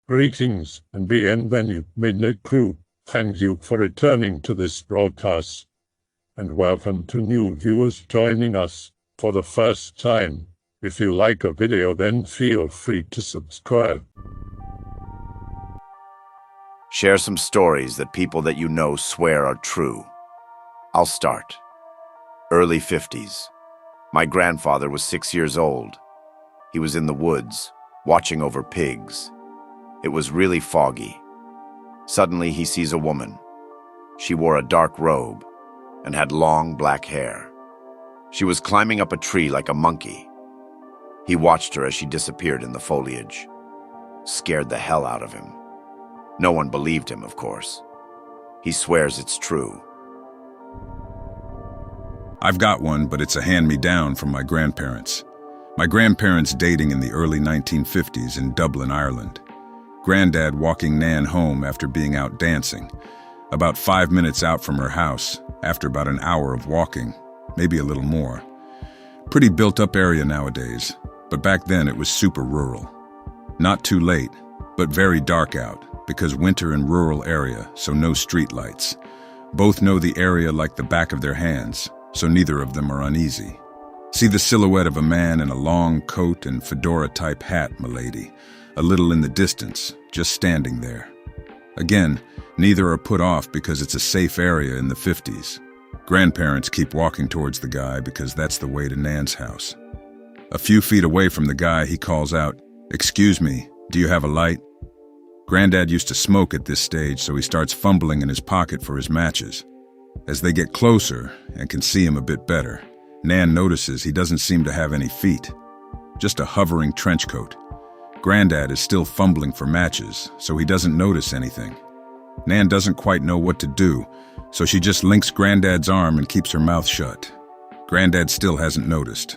Greetings and bienvenue, Midnight Crew. Thank you for returning to this broadcast. And welcome to new viewers joining us for the first time. If you like a video, then feel free to subscribe. Share some stories that people that you know swear are true. I'll start. Early 50s. My grandfather was 6 years old. He was in the woods, watching over pigs. It was really foggy. Suddenly he sees a woman. She wore a dark robe and had long black hair. She was climbing up a tree like a monkey. He watched her as she disappeared in the foliage. Scared the hell out of him. No one believed him, of course. He swears it's true. I've got one, but it's a hand-me-down from my grandparents. My grandparents dating in the early 1950s in Dublin, Ireland. Granddad walking Nan home after being out dancing, about 5 minutes out from her house, after about an hour of walking, maybe a little more. Pretty built-up area nowadays, but back then it was super rural. Not too late, but very dark out, because winter in rural area, so no street lights. Both know the area like the back of their hands, so neither of them are uneasy. See the silhouette of a man in a long coat and fedora-type hat, m'lady, a little in the distance, just standing there. Again, neither are put off because it's a safe area in the 50s. Grandparents keep walking towards the guy because that's the way to Nan's house. A few feet away from the guy, he calls out, "Excuse me, do you have a light?" Granddad used to smoke at this stage, so he starts fumbling in his pocket for his matches. As they get closer and can see him a bit better, Nan notices he doesn't seem to have any feet, just a hovering trench coat. Granddad is still fumbling for matches, so he doesn't notice anything. Nan doesn't quite know what to do, so she just links Granddad's arm and keeps her mouth shut. Granddad still hasn't noticed.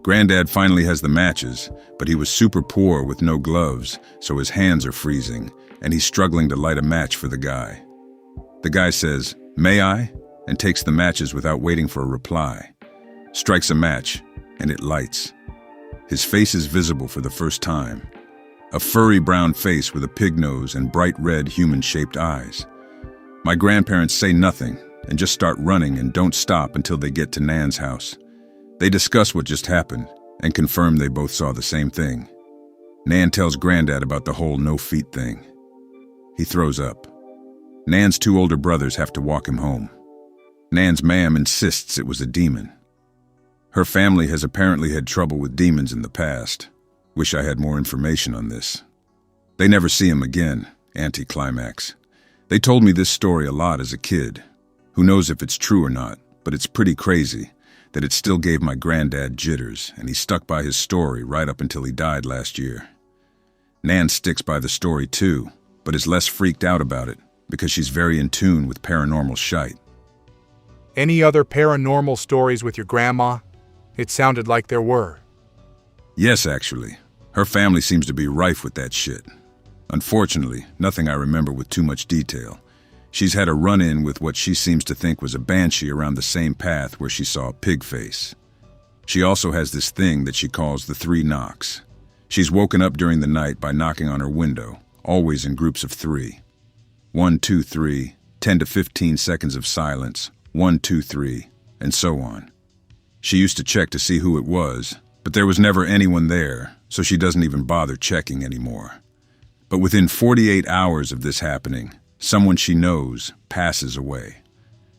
Granddad finally has the matches, but he was super poor with no gloves, so his hands are freezing, and he's struggling to light a match for the guy. The guy says, "May I?" and takes the matches without waiting for a reply. Strikes a match, and it lights. His face is visible for the first time. A furry brown face with a pig nose and bright red human-shaped eyes. My grandparents say nothing and just start running and don't stop until they get to Nan's house. They discuss what just happened and confirm they both saw the same thing. Nan tells Granddad about the whole no-feet thing. He throws up. Nan's two older brothers have to walk him home. Nan's ma'am insists it was a demon. Her family has apparently had trouble with demons in the past. Wish I had more information on this. They never see him again, anticlimax. They told me this story a lot as a kid. Who knows if it's true or not, but it's pretty crazy that it still gave my granddad jitters, and he stuck by his story right up until he died last year. Nan sticks by the story too, but is less freaked out about it because she's very in tune with paranormal shite. Any other paranormal stories with your grandma? It sounded like there were. Yes, actually. Her family seems to be rife with that shit. Unfortunately, nothing I remember with too much detail. She's had a run-in with what she seems to think was a banshee around the same path where she saw a pig face. She also has this thing that she calls the 3 knocks. She's woken up during the night by knocking on her window, always in groups of 3. 1, 2, 3, 10 to 15 seconds of silence, 1, 2, 3, and so on. She used to check to see who it was, but there was never anyone there, so she doesn't even bother checking anymore. But within 48 hours of this happening, someone she knows passes away.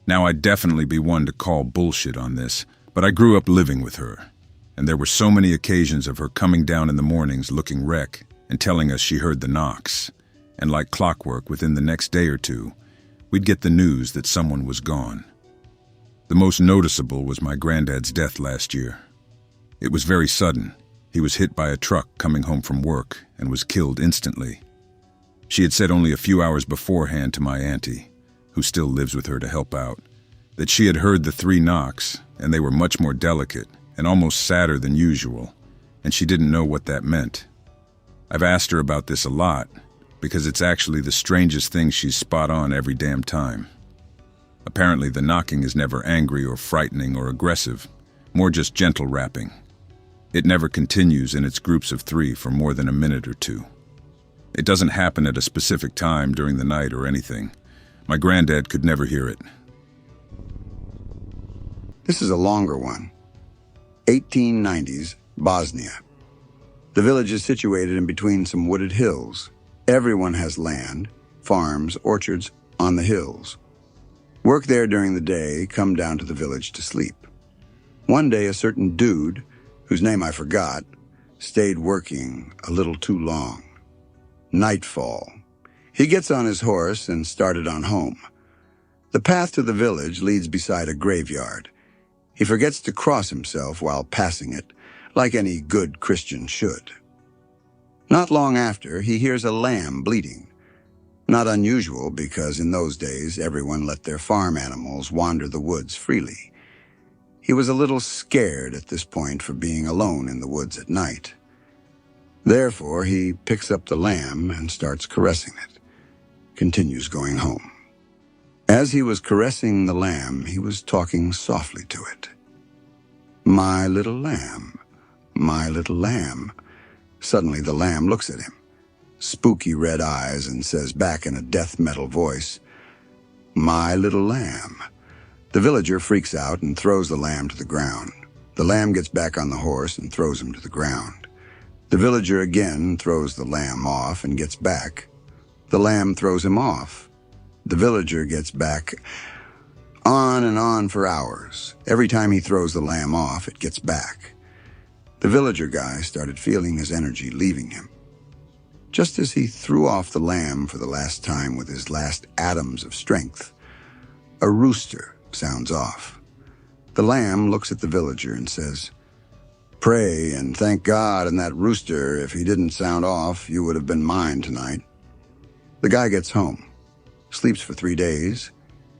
Now, I'd definitely be one to call bullshit on this, but I grew up living with her, and there were so many occasions of her coming down in the mornings looking wreck and telling us she heard the knocks, and like clockwork within the next day or two, we'd get the news that someone was gone. The most noticeable was my granddad's death last year. It was very sudden. He was hit by a truck coming home from work and was killed instantly. She had said only a few hours beforehand to my auntie, who still lives with her to help out, that she had heard the 3 knocks, and they were much more delicate and almost sadder than usual, and she didn't know what that meant. I've asked her about this a lot, because it's actually the strangest thing she's spot on every damn time. Apparently the knocking is never angry or frightening or aggressive, more just gentle rapping. It never continues in its groups of 3 for more than a minute or 2. It doesn't happen at a specific time during the night or anything. My granddad could never hear it. This is a longer one. 1890s, Bosnia. The village is situated in between some wooded hills. Everyone has land, farms, orchards on the hills. Work there during the day, come down to the village to sleep. One day, a certain dude, whose name I forgot, stayed working a little too long. Nightfall. He gets on his horse and started on home. The path to the village leads beside a graveyard. He forgets to cross himself while passing it, like any good Christian should. Not long after, he hears a lamb bleating. Not unusual, because in those days everyone let their farm animals wander the woods freely. He was a little scared at this point for being alone in the woods at night. Therefore, he picks up the lamb and starts caressing it. Continues going home. As he was caressing the lamb, he was talking softly to it. "My little lamb, my little lamb." Suddenly the lamb looks at him, spooky red eyes, and says back in a death metal voice, "My little lamb." The villager freaks out and throws the lamb to the ground. The lamb gets back on the horse and throws him to the ground. The villager again throws the lamb off and gets back. The lamb throws him off. The villager gets back. On and on for hours. Every time he throws the lamb off, it gets back. The villager guy started feeling his energy leaving him. Just as he threw off the lamb for the last time with his last atoms of strength, a rooster sounds off. The lamb looks at the villager and says, "Pray and thank God and that rooster. If he didn't sound off, you would have been mine tonight." The guy gets home, sleeps for 3 days,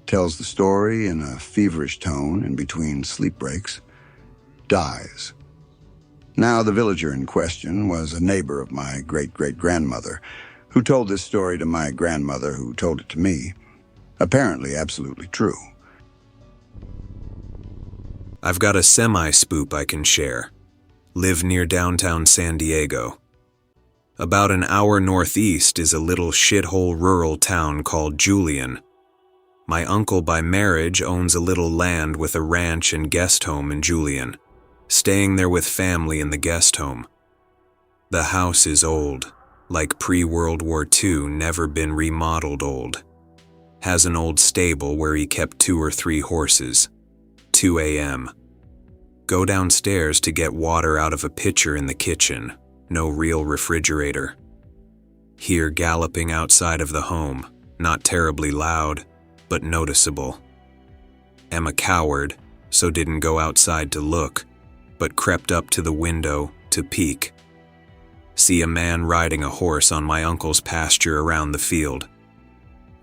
tells the story in a feverish tone in between sleep breaks, dies. Now, the villager in question was a neighbor of my great-great-grandmother, who told this story to my grandmother, who told it to me. Apparently absolutely true. I've got a semi-spoop I can share. Live near downtown San Diego. About an hour northeast is a little shithole rural town called Julian. My uncle by marriage owns a little land with a ranch and guest home in Julian, staying there with family in the guest home. The house is old, like pre-World War II, never been remodeled old. Has an old stable where he kept 2 or 3 horses. 2 a.m. Go downstairs to get water out of a pitcher in the kitchen. No real refrigerator. Hear galloping outside of the home, not terribly loud, but noticeable. Am a coward, so didn't go outside to look, but crept up to the window to peek. See a man riding a horse on my uncle's pasture around the field.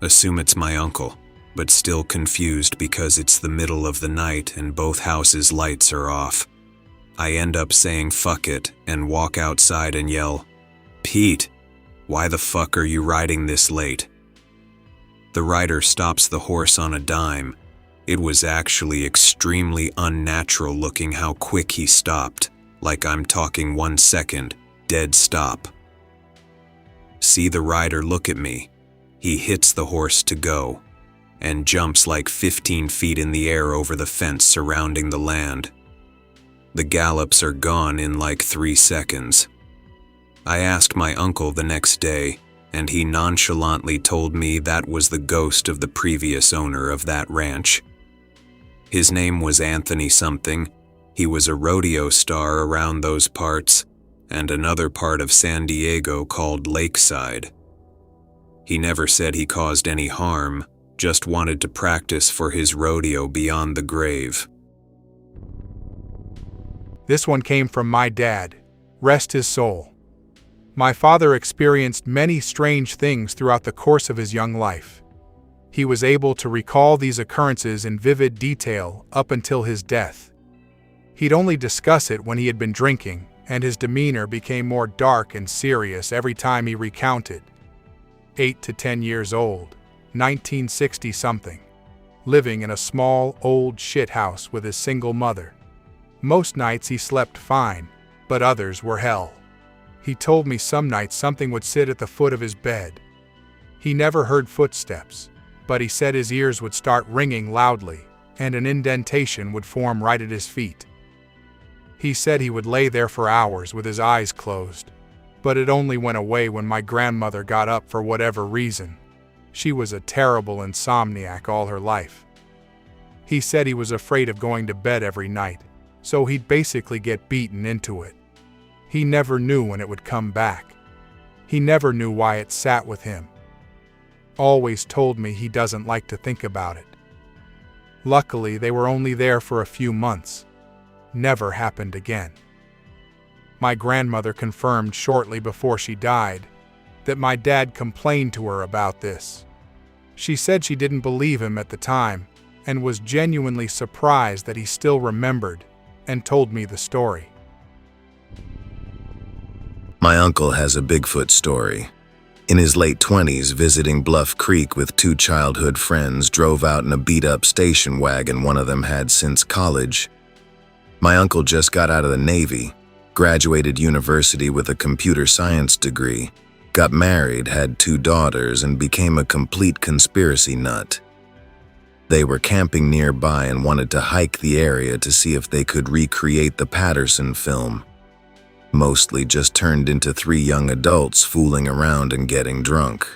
Assume it's my uncle, but still confused because it's the middle of the night and both houses' lights are off. I end up saying fuck it and walk outside and yell, "Pete, why the fuck are you riding this late?" The rider stops the horse on a dime. It was actually extremely unnatural looking how quick he stopped, like I'm talking 1 second, dead stop. See the rider look at me. He hits the horse to go, and jumps like 15 feet in the air over the fence surrounding the land. The gallops are gone in like 3 seconds. I asked my uncle the next day, and he nonchalantly told me that was the ghost of the previous owner of that ranch. His name was Anthony something. He was a rodeo star around those parts, and another part of San Diego called Lakeside. He never said he caused any harm, just wanted to practice for his rodeo beyond the grave. This one came from my dad. Rest his soul. My father experienced many strange things throughout the course of his young life. He was able to recall these occurrences in vivid detail up until his death. He'd only discuss it when he had been drinking, and his demeanor became more dark and serious every time he recounted. 8 to 10 years old, 1960-something, living in a small, old shithouse with his single mother. Most nights he slept fine, but others were hell. He told me some nights something would sit at the foot of his bed. He never heard footsteps, but he said his ears would start ringing loudly, and an indentation would form right at his feet. He said he would lay there for hours with his eyes closed, but it only went away when my grandmother got up for whatever reason. She was a terrible insomniac all her life. He said he was afraid of going to bed every night, so he'd basically get beaten into it. He never knew when it would come back. He never knew why it sat with him. Always told me he doesn't like to think about it. Luckily, they were only there for a few months. Never happened again. My grandmother confirmed shortly before she died that my dad complained to her about this. She said she didn't believe him at the time and was genuinely surprised that he still remembered and told me the story. My uncle has a Bigfoot story. In his late 20s, visiting Bluff Creek with two childhood friends, drove out in a beat-up station wagon one of them had since college. My uncle just got out of the Navy, graduated university with a computer science degree, got married, had 2 daughters, and became a complete conspiracy nut. They were camping nearby and wanted to hike the area to see if they could recreate the Patterson film. Mostly just turned into 3 young adults fooling around and getting drunk.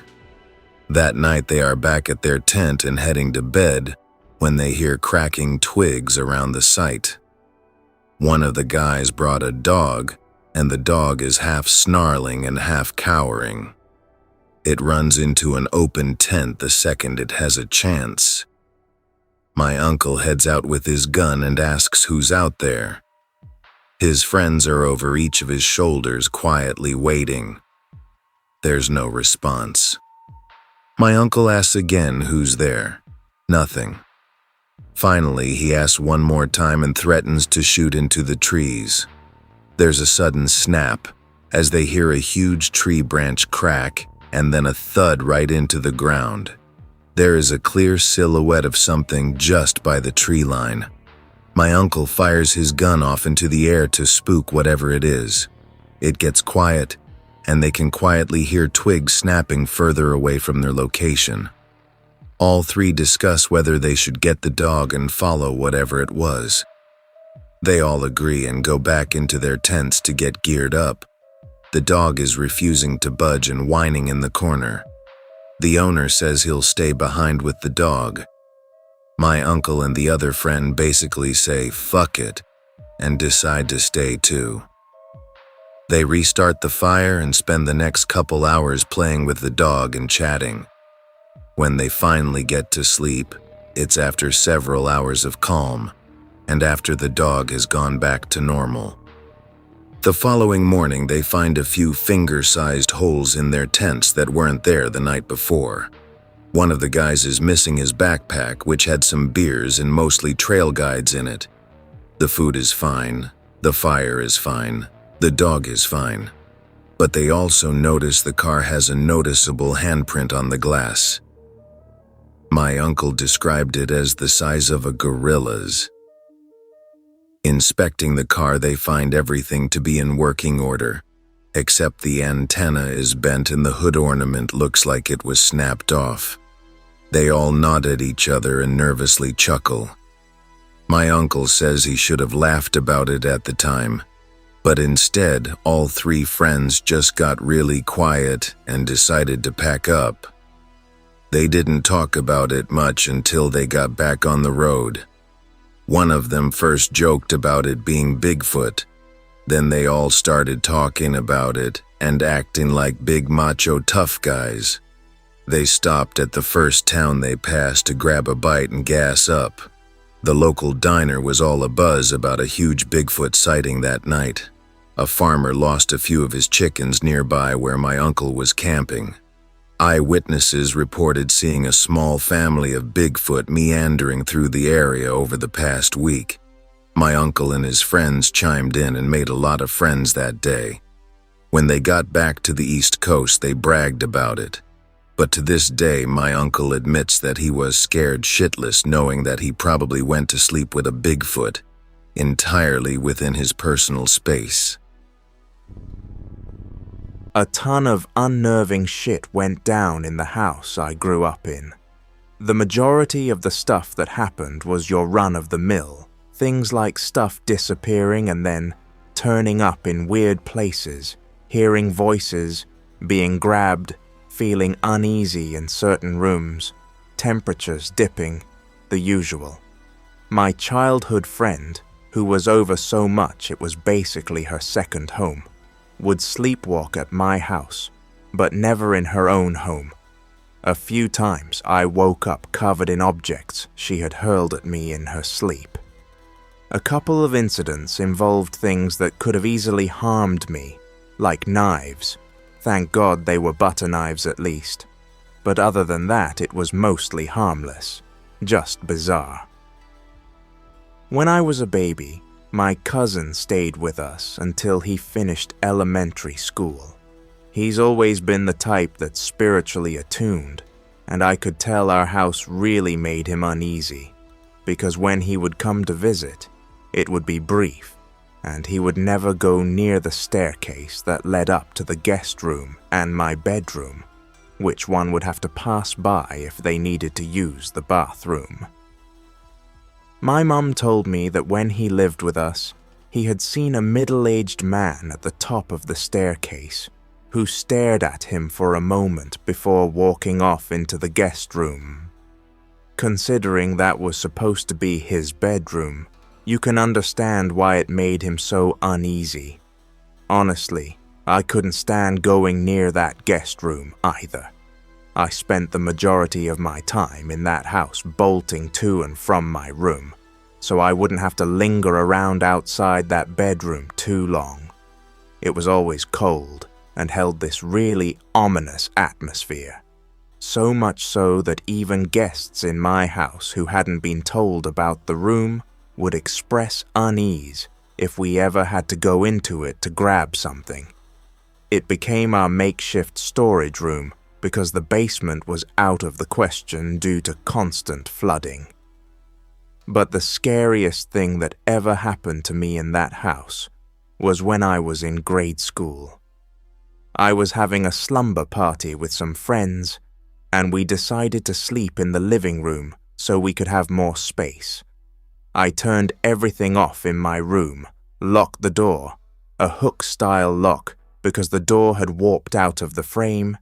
That night they are back at their tent and heading to bed when they hear cracking twigs around the site. One of the guys brought a dog, and the dog is half snarling and half cowering. It runs into an open tent the second it has a chance. My uncle heads out with his gun and asks who's out there. His friends are over each of his shoulders, quietly waiting. There's no response. My uncle asks again who's there. Nothing. Finally, he asks one more time and threatens to shoot into the trees. There's a sudden snap as they hear a huge tree branch crack and then a thud right into the ground. There is a clear silhouette of something just by the tree line. My uncle fires his gun off into the air to spook whatever it is. It gets quiet, and they can quietly hear twigs snapping further away from their location. All 3 discuss whether they should get the dog and follow whatever it was. They all agree and go back into their tents to get geared up. The dog is refusing to budge and whining in the corner. The owner says he'll stay behind with the dog. My uncle and the other friend basically say fuck it and decide to stay too. They restart the fire and spend the next couple hours playing with the dog and chatting. When they finally get to sleep, it's after several hours of calm, and after the dog has gone back to normal. The following morning, they find a few finger-sized holes in their tents that weren't there the night before. One of the guys is missing his backpack, which had some beers and mostly trail guides in it. The food is fine, the fire is fine, the dog is fine. But they also notice the car has a noticeable handprint on the glass. My uncle described it as the size of a gorilla's. Inspecting the car, they find everything to be in working order, except the antenna is bent and the hood ornament looks like it was snapped off. They all nod at each other and nervously chuckle. My uncle says he should have laughed about it at the time, but instead, all 3 friends just got really quiet and decided to pack up. They didn't talk about it much until they got back on the road. One of them first joked about it being Bigfoot. Then they all started talking about it and acting like big macho tough guys. They stopped at the first town they passed to grab a bite and gas up. The local diner was all abuzz about a huge Bigfoot sighting that night. A farmer lost a few of his chickens nearby where my uncle was camping. Eyewitnesses reported seeing a small family of Bigfoot meandering through the area over the past week. My uncle and his friends chimed in and made a lot of friends that day. When they got back to the East Coast, they bragged about it. But to this day, my uncle admits that he was scared shitless knowing that he probably went to sleep with a Bigfoot, entirely within his personal space. A ton of unnerving shit went down in the house I grew up in. The majority of the stuff that happened was your run-of-the-mill, things like stuff disappearing and then turning up in weird places, hearing voices, being grabbed, feeling uneasy in certain rooms, temperatures dipping, the usual. My childhood friend, who was over so much it was basically her second home, would sleepwalk at my house, but never in her own home. A few times I woke up covered in objects she had hurled at me in her sleep. A couple of incidents involved things that could have easily harmed me, like knives. Thank God they were butter knives at least. But other than that, it was mostly harmless, just bizarre. When I was a baby, my cousin stayed with us until he finished elementary school. He's always been the type that's spiritually attuned, and I could tell our house really made him uneasy, because when he would come to visit, it would be brief, and he would never go near the staircase that led up to the guest room and my bedroom, which one would have to pass by if they needed to use the bathroom. My mum told me that when he lived with us, he had seen a middle-aged man at the top of the staircase who stared at him for a moment before walking off into the guest room. Considering that was supposed to be his bedroom, you can understand why it made him so uneasy. Honestly, I couldn't stand going near that guest room either. I spent the majority of my time in that house bolting to and from my room, so I wouldn't have to linger around outside that bedroom too long. It was always cold and held this really ominous atmosphere, so much so that even guests in my house who hadn't been told about the room would express unease if we ever had to go into it to grab something. It became our makeshift storage room because the basement was out of the question due to constant flooding. But the scariest thing that ever happened to me in that house was when I was in grade school. I was having a slumber party with some friends, and we decided to sleep in the living room so we could have more space. I turned everything off in my room, locked the door, a hook-style lock because the door had warped out of the frame,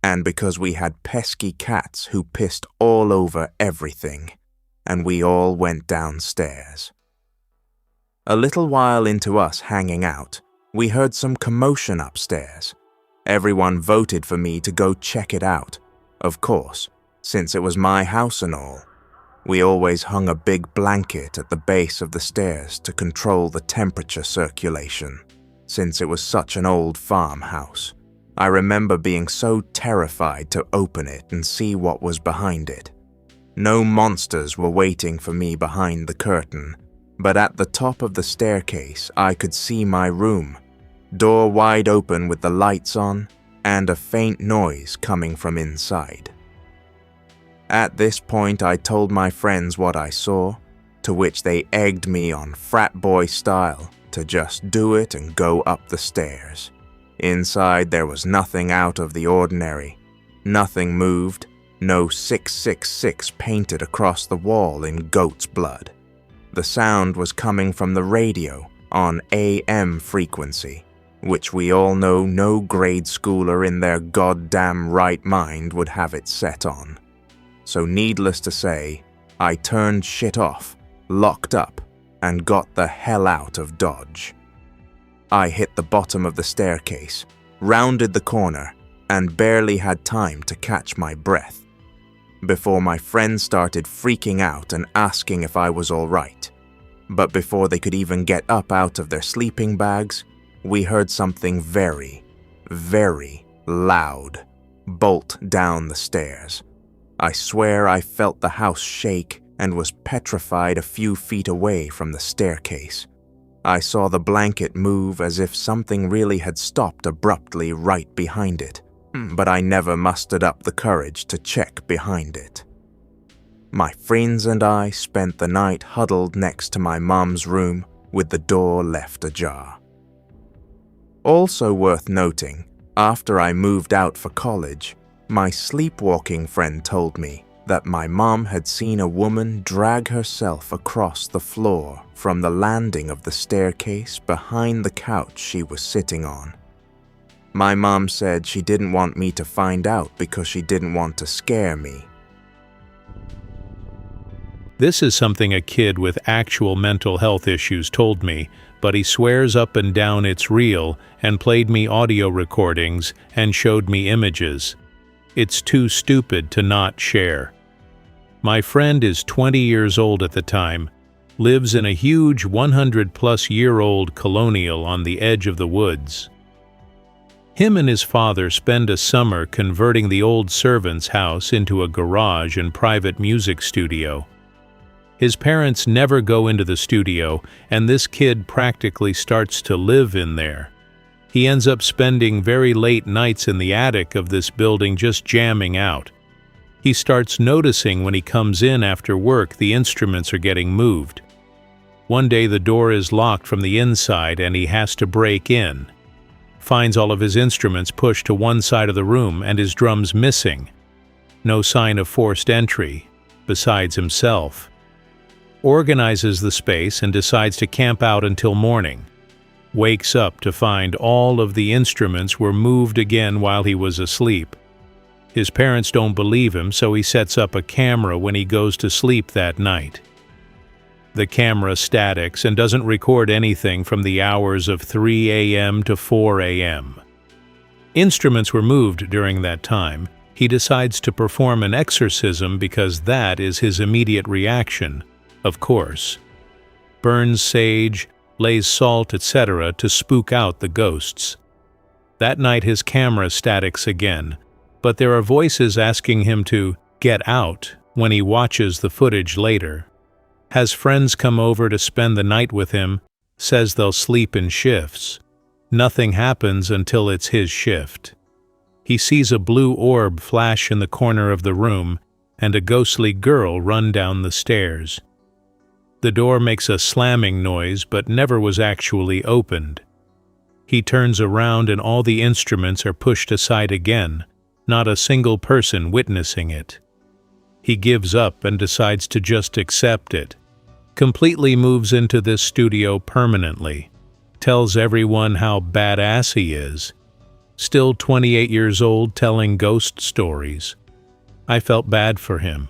and because we had pesky cats who pissed all over everything, and we all went downstairs. A little while into us hanging out, we heard some commotion upstairs. Everyone voted for me to go check it out, of course, since it was my house and all. We always hung a big blanket at the base of the stairs to control the temperature circulation, since it was such an old farmhouse. I remember being so terrified to open it and see what was behind it. No monsters were waiting for me behind the curtain, but at the top of the staircase I could see my room, door wide open with the lights on, and a faint noise coming from inside. At this point I told my friends what I saw, to which they egged me on frat boy style to just do it and go up the stairs. Inside there was nothing out of the ordinary. Nothing moved, no 666 painted across the wall in goat's blood. The sound was coming from the radio on AM frequency, which we all know no grade schooler in their goddamn right mind would have it set on. So needless to say, I turned shit off, locked up, and got the hell out of Dodge. I hit the bottom of the staircase, rounded the corner, and barely had time to catch my breath before my friends started freaking out and asking if I was all right. But before they could even get up out of their sleeping bags, we heard something very, very loud bolt down the stairs. I swear I felt the house shake and was petrified a few feet away from the staircase. I saw the blanket move as if something really had stopped abruptly right behind it, but I never mustered up the courage to check behind it. My friends and I spent the night huddled next to my mom's room with the door left ajar. Also worth noting, After I moved out for college, my sleepwalking friend told me that my mom had seen a woman drag herself across the floor from the landing of the staircase behind the couch she was sitting on. My mom said she didn't want me to find out because she didn't want to scare me. This is something a kid with actual mental health issues told me, but he swears up and down it's real and played me audio recordings and showed me images. It's too stupid to not share. My friend is 20 years old at the time, lives in a huge 100-plus-year-old colonial on the edge of the woods. Him and his father spend a summer converting the old servant's house into a garage and private music studio. His parents never go into the studio, and this kid practically starts to live in there. He ends up spending very late nights in the attic of this building just jamming out. He starts noticing when he comes in after work the instruments are getting moved. One day the door is locked from the inside and he has to break in. Finds all of his instruments pushed to one side of the room and his drums missing. No sign of forced entry, besides himself. Organizes the space and decides to camp out until morning. Wakes up to find all of the instruments were moved again while he was asleep. His parents don't believe him, so he sets up a camera when he goes to sleep that night. The camera statics and doesn't record anything from the hours of 3 a.m. to 4 a.m. Instruments were moved during that time. He decides to perform an exorcism because that is his immediate reaction, of course. Burns sage, lays salt, etc. to spook out the ghosts. That night his camera statics again, but there are voices asking him to get out when he watches the footage later. Has friends come over to spend the night with him, says they'll sleep in shifts. Nothing happens until it's his shift. He sees a blue orb flash in the corner of the room and a ghostly girl run down the stairs. The door makes a slamming noise but never was actually opened. He turns around and all the instruments are pushed aside again, not a single person witnessing it. He gives up and decides to just accept it. Completely moves into this studio permanently. Tells everyone how badass he is. Still 28 years old telling ghost stories. I felt bad for him.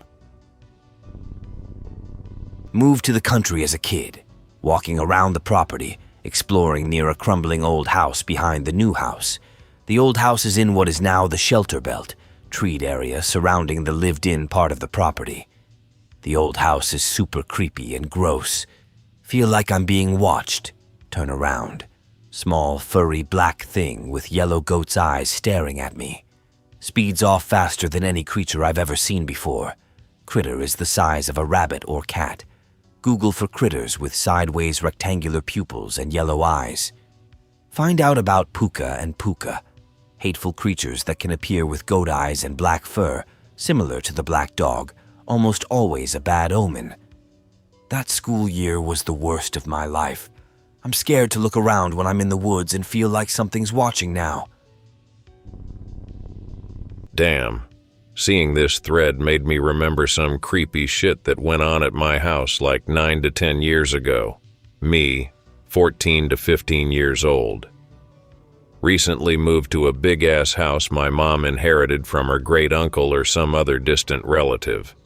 Moved to the country as a kid, walking around the property, exploring near a crumbling old house behind the new house. The old house is in what is now the shelter belt, treed area surrounding the lived-in part of the property. The old house is super creepy and gross. Feel like I'm being watched. Turn around. Small, furry, black thing with yellow goat's eyes staring at me. Speeds off faster than any creature I've ever seen before. Critter is the size of a rabbit or cat. Google for critters with sideways rectangular pupils and yellow eyes. Find out about puka and puka. Hateful creatures that can appear with goat eyes and black fur, similar to the black dog, almost always a bad omen. That school year was the worst of my life. I'm scared to look around when I'm in the woods and feel like something's watching now. Damn. Seeing this thread made me remember some creepy shit that went on at my house like 9 to 10 years ago. Me, 14 to 15 years old. Recently moved to a big-ass house my mom inherited from her great-uncle or some other distant relative.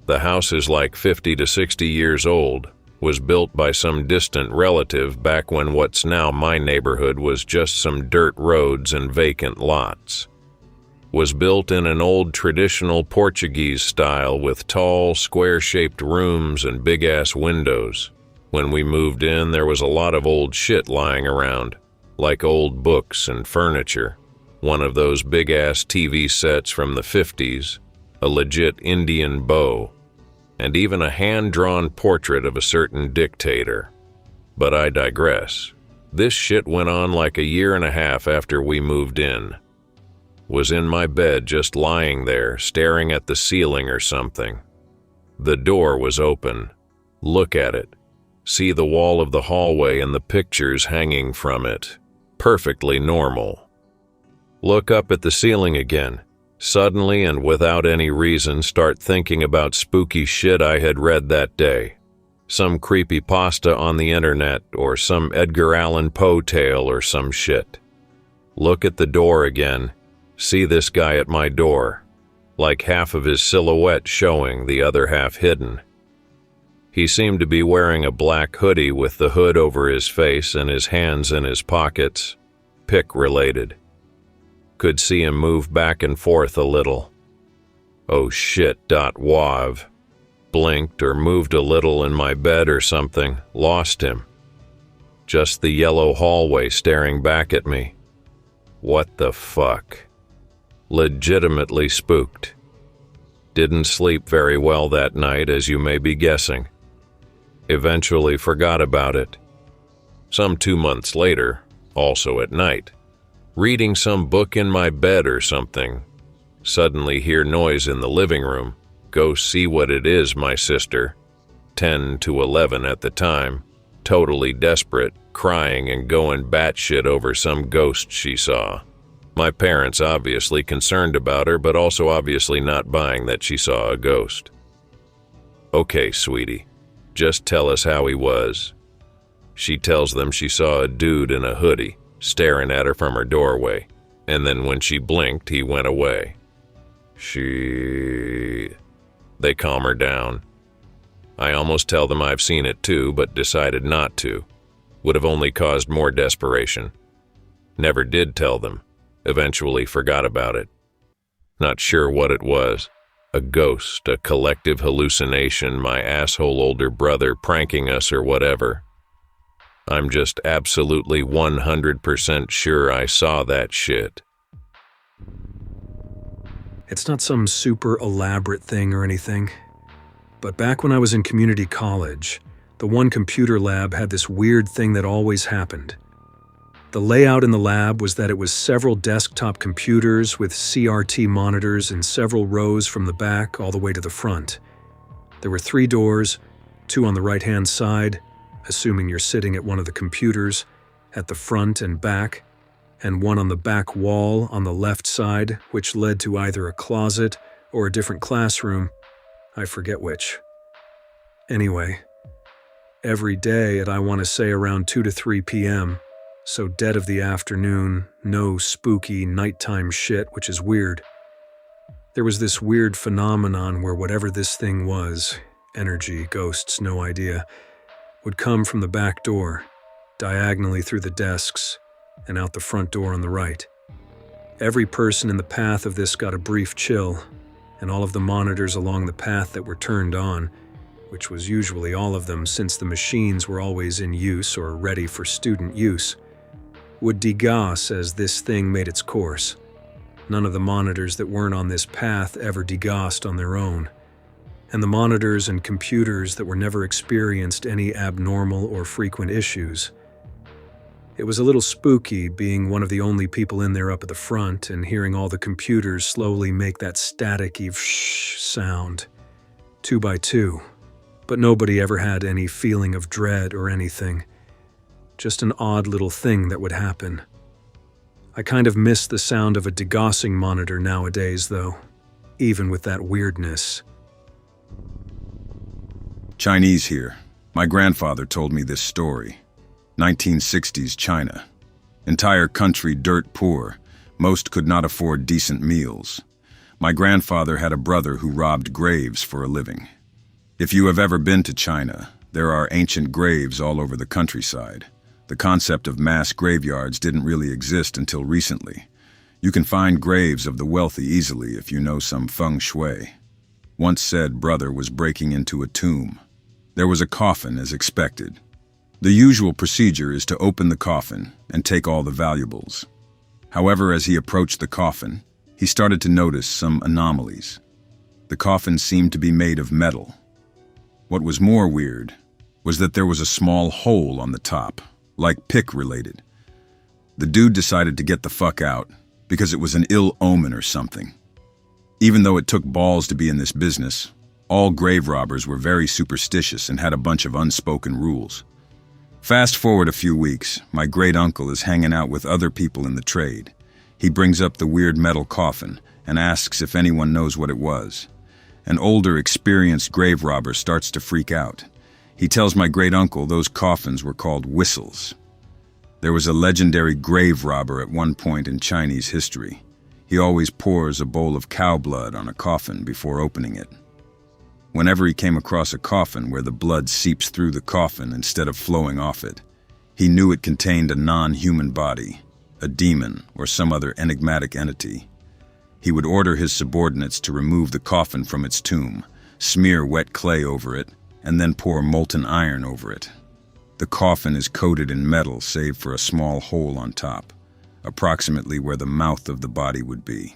The house is like 50 to 60 years old, was built by some distant relative back when what's now my neighborhood was just some dirt roads and vacant lots. Was built in an old traditional Portuguese style with tall, square-shaped rooms and big-ass windows. When we moved in, there was a lot of old shit lying around, like old books and furniture, one of those big-ass TV sets from the 50s, a legit Indian bow, and even a hand-drawn portrait of a certain dictator. But I digress. This shit went on like a year and a half after we moved in. Was in my bed just lying there, staring at the ceiling or something. The door was open. Look at it. See the wall of the hallway and the pictures hanging from it. Perfectly normal. Look up at the ceiling again. Suddenly and without any reason start thinking about spooky shit I had read that day. Some creepypasta on the internet or some Edgar Allan Poe tale or some shit. Look at the door again. See this guy at my door. Like half of his silhouette showing, the other half hidden. He seemed to be wearing a black hoodie with the hood over his face and his hands in his pockets. Pick related. Could see him move back and forth a little. Oh shit, .wav. Blinked or moved a little in my bed or something. Lost him. Just the yellow hallway staring back at me. What the fuck? Legitimately spooked. Didn't sleep very well that night, as you may be guessing. Eventually forgot about it. Some 2 months later, also at night, reading some book in my bed or something, suddenly hear noise in the living room. Go see what it is, my sister, 10 to 11 at the time, totally desperate, crying and going batshit over some ghost she saw. My parents obviously concerned about her, but also obviously not buying that she saw a ghost. Okay, sweetie, just tell us how he was. She tells them she saw a dude in a hoodie, staring at her from her doorway, and then when she blinked, he went away. They calm her down. I almost tell them I've seen it too, but decided not to. Would have only caused more desperation. Never did tell them. Eventually forgot about it. Not sure what it was. A ghost, a collective hallucination, my asshole older brother pranking us or whatever. I'm just absolutely 100% sure I saw that shit. It's not some super elaborate thing or anything, but back when I was in community college, the one computer lab had this weird thing that always happened. The layout in the lab was that it was several desktop computers with CRT monitors in several rows from the back all the way to the front. There were 3 doors, 2 on the right-hand side, assuming you're sitting at one of the computers, at the front and back, and 1 on the back wall on the left side, which led to either a closet or a different classroom. I forget which. Anyway, every day at I want to say around 2 to 3 p.m., so dead of the afternoon, no spooky nighttime shit, which is weird. There was this weird phenomenon where whatever this thing was, energy, ghosts, no idea, would come from the back door, diagonally through the desks, and out the front door on the right. Every person in the path of this got a brief chill, and all of the monitors along the path that were turned on, which was usually all of them since the machines were always in use or ready for student use, would degauss as this thing made its course. None of the monitors that weren't on this path ever degaussed on their own, and the monitors and computers that were never experienced any abnormal or frequent issues. It was a little spooky being one of the only people in there up at the front and hearing all the computers slowly make that staticky vssshh sound, 2 by 2, but nobody ever had any feeling of dread or anything. Just an odd little thing that would happen. I kind of miss the sound of a degaussing monitor nowadays, though, even with that weirdness. Chinese here. My grandfather told me this story. 1960s China. Entire country dirt poor. Most could not afford decent meals. My grandfather had a brother who robbed graves for a living. If you have ever been to China, there are ancient graves all over the countryside. The concept of mass graveyards didn't really exist until recently. You can find graves of the wealthy easily if you know some feng shui. Once said brother was breaking into a tomb. There was a coffin as expected. The usual procedure is to open the coffin and take all the valuables. However, as he approached the coffin, he started to notice some anomalies. The coffin seemed to be made of metal. What was more weird was that there was a small hole on the top, like pick related. The dude decided to get the fuck out because it was an ill omen or something. Even though it took balls to be in this business, all grave robbers were very superstitious and had a bunch of unspoken rules. Fast forward a few weeks, my great uncle is hanging out with other people in the trade. He brings up the weird metal coffin and asks if anyone knows what it was. An older, experienced grave robber starts to freak out. He tells my great-uncle those coffins were called whistles. There was a legendary grave robber at one point in Chinese history. He always pours a bowl of cow blood on a coffin before opening it. Whenever he came across a coffin where the blood seeps through the coffin instead of flowing off it, he knew it contained a non-human body, a demon or some other enigmatic entity. He would order his subordinates to remove the coffin from its tomb, smear wet clay over it, and then pour molten iron over it. The coffin is coated in metal save for a small hole on top, approximately where the mouth of the body would be.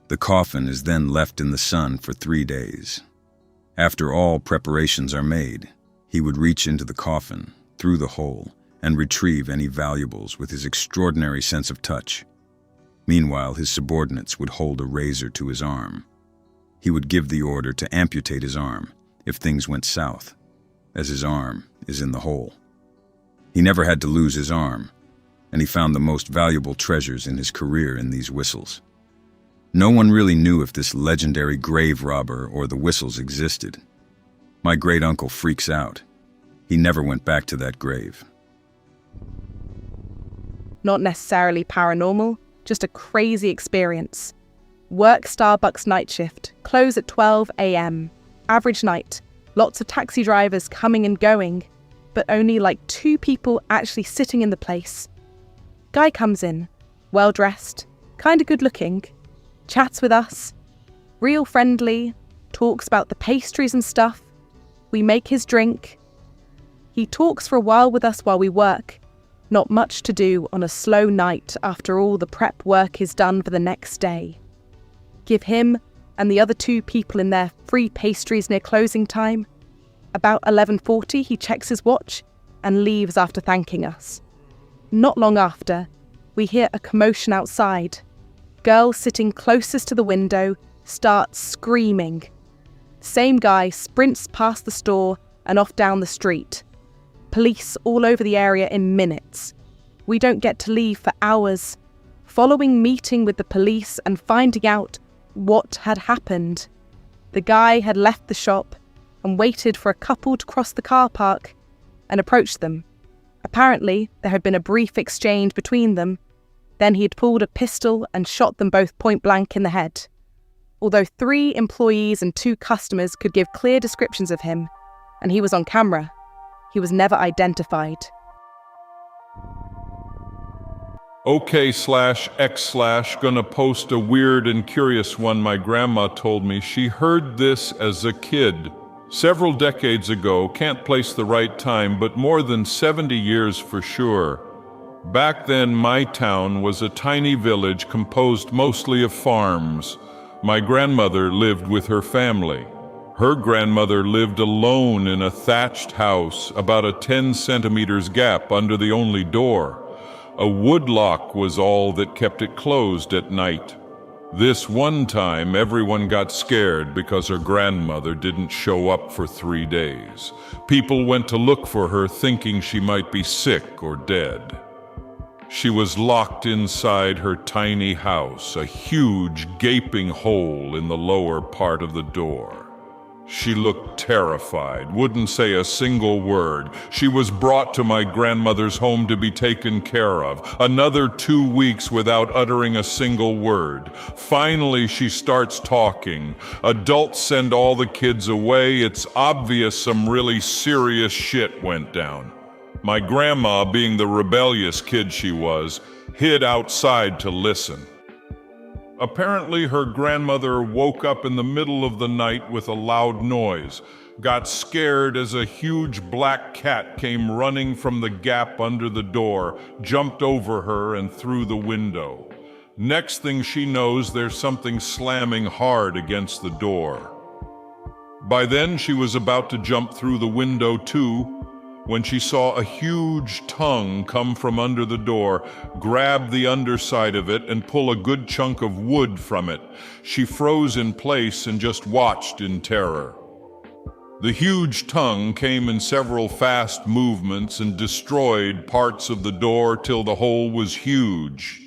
The coffin is then left in the sun for 3 days. After all preparations are made, he would reach into the coffin, through the hole, and retrieve any valuables with his extraordinary sense of touch. Meanwhile, his subordinates would hold a razor to his arm. He would give the order to amputate his arm if things went south, as his arm is in the hole. He never had to lose his arm, and he found the most valuable treasures in his career in these whistles. No one really knew if this legendary grave robber or the whistles existed. My great-uncle freaks out. He never went back to that grave. Not necessarily paranormal, just a crazy experience. Work Starbucks night shift, close at 12 a.m. Average night, lots of taxi drivers coming and going, but only like 2 people actually sitting in the place. Guy comes in, well-dressed, kinda good-looking, chats with us, real friendly, talks about the pastries and stuff. We make his drink. He talks for a while with us while we work. Not much to do on a slow night after all the prep work is done for the next day. Give him and the other 2 people in there free pastries near closing time. About 11:40, he checks his watch and leaves after thanking us. Not long after, we hear a commotion outside. Girl sitting closest to the window starts screaming. Same guy sprints past the store and off down the street. Police all over the area in minutes. We don't get to leave for hours. Following meeting with the police and finding out what had happened. The guy had left the shop and waited for a couple to cross the car park and approached them. Apparently, there had been a brief exchange between them. Then he had pulled a pistol and shot them both point blank in the head. Although 3 employees and 2 customers could give clear descriptions of him, and he was on camera, he was never identified. OK/X/ gonna post a weird and curious one my grandma told me. She heard this as a kid. Several decades ago, can't place the right time, but more than 70 years for sure. Back then, my town was a tiny village composed mostly of farms. My grandmother lived with her family. Her grandmother lived alone in a thatched house, about a 10 centimeters gap under the only door. A wood lock was all that kept it closed at night. This one time, everyone got scared because her grandmother didn't show up for 3 days. People went to look for her thinking she might be sick or dead. She was locked inside her tiny house, a huge gaping hole in the lower part of the door. She looked terrified, wouldn't say a single word. She was brought to my grandmother's home to be taken care of. Another 2 weeks without uttering a single word. Finally, she starts talking. Adults send all the kids away. It's obvious some really serious shit went down. My grandma, being the rebellious kid she was, hid outside to listen. Apparently, her grandmother woke up in the middle of the night with a loud noise, got scared as a huge black cat came running from the gap under the door, jumped over her and through the window. Next thing she knows, there's something slamming hard against the door. By then, she was about to jump through the window too, when she saw a huge tongue come from under the door, grab the underside of it, and pull a good chunk of wood from it. She froze in place and just watched in terror. The huge tongue came in several fast movements and destroyed parts of the door till the hole was huge.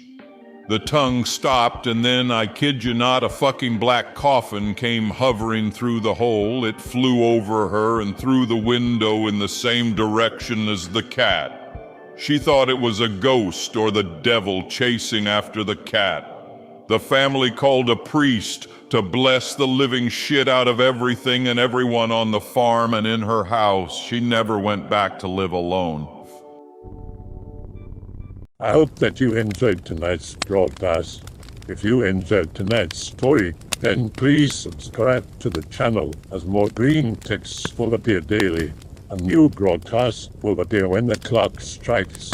The tongue stopped, and then, I kid you not, a fucking black coffin came hovering through the hole. It flew over her and through the window in the same direction as the cat. She thought it was a ghost or the devil chasing after the cat. The family called a priest to bless the living shit out of everything and everyone on the farm and in her house. She never went back to live alone. I hope that you enjoyed tonight's broadcast. If you enjoyed tonight's story, then please subscribe to the channel, as more Greentext will appear daily. A new broadcast will appear when the clock strikes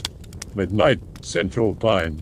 midnight Central Time.